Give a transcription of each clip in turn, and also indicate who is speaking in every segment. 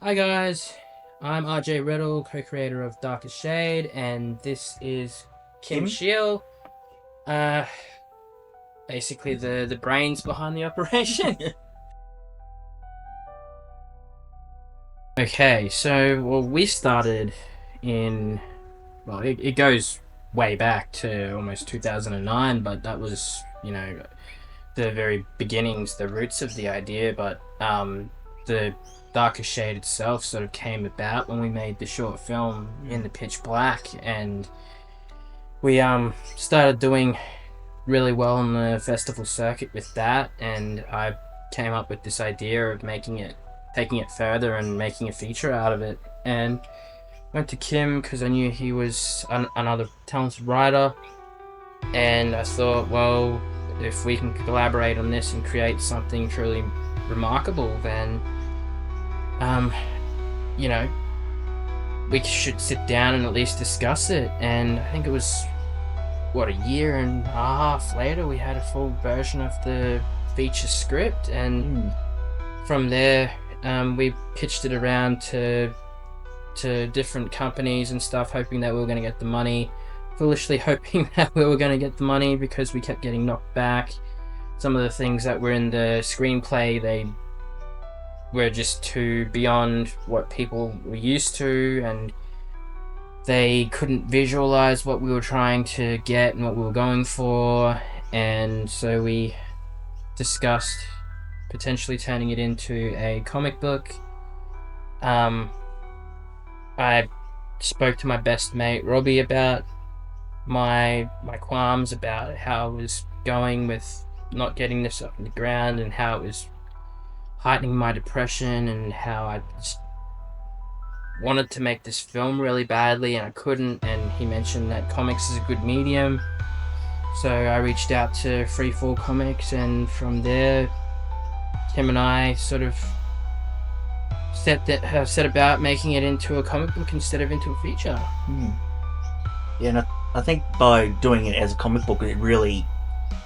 Speaker 1: Hi guys, I'm R.J. Redl, co-creator of Darkest Shade, and this is Kim
Speaker 2: Kim?
Speaker 1: Sheil, uh, basically the brains behind the operation. Okay, so we started in it goes way back to almost 2009, but that was the very beginnings, the roots of the idea. But the Darkest Shade itself sort of came about when we made the short film in the pitch black, and we started doing really well on the festival circuit with that, and I came up with this idea of taking it further and making a feature out of it. And went to Kim because I knew he was another talented writer, and I thought, well, if we can collaborate on this and create something truly remarkable, then um, you know, we should sit down and at least discuss it. And I think it was a year and a half later we had a full version of the feature script, and
Speaker 2: Mm.
Speaker 1: from there we pitched it around to different companies and stuff, hoping that we were going to get the money, foolishly hoping that we were going to get the money because we kept getting knocked back. Some of the things that were in the screenplay, they were just too beyond what people were used to, and they couldn't visualize what we were trying to get and what we were going for. And so we discussed potentially turning it into a comic book. um, I spoke to my best mate Robbie about my qualms about how I was going with not getting this up in the ground, and how it was heightening my depression, and how I just wanted to make this film really badly and I couldn't. And he mentioned that comics is a good medium, so I reached out to Freefall Comics, and from there Tim and I sort of set about making it into a comic book instead of into a feature.
Speaker 2: Mm. Yeah, and I think by doing it as a comic book,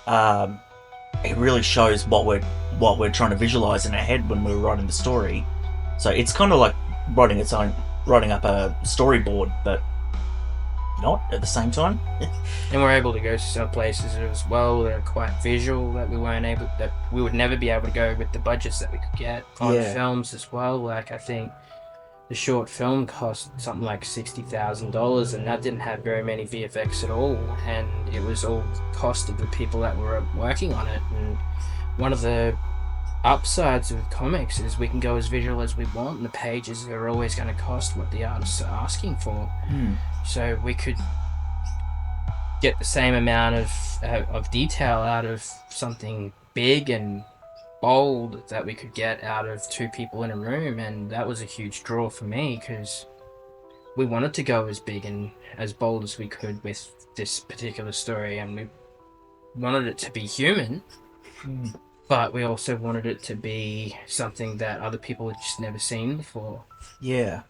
Speaker 2: um, it really shows what we're trying to visualize in our head when we're writing the story. So it's kind of like writing up a storyboard, but not at the same time.
Speaker 1: And we're able to go to some places as well that are quite visual that we would never be able to go with the budgets that we could get on
Speaker 2: Yeah,
Speaker 1: films as well. Like, I think the short film cost something like $60,000, and that didn't have very many VFX at all, and it was all cost of the people that were working on it. And one of the upsides of comics is we can go as visual as we want, and the pages are always going to cost what the artists are asking for.
Speaker 2: mm.
Speaker 1: So we could get the same amount of detail out of something big and bold that we could get out of two people in a room. And that was a huge draw for me because we wanted to go as big and as bold as we could with this particular story, and we wanted it to be human,
Speaker 2: Mm.
Speaker 1: but we also wanted it to be something that other people had just never seen before.
Speaker 2: Yeah.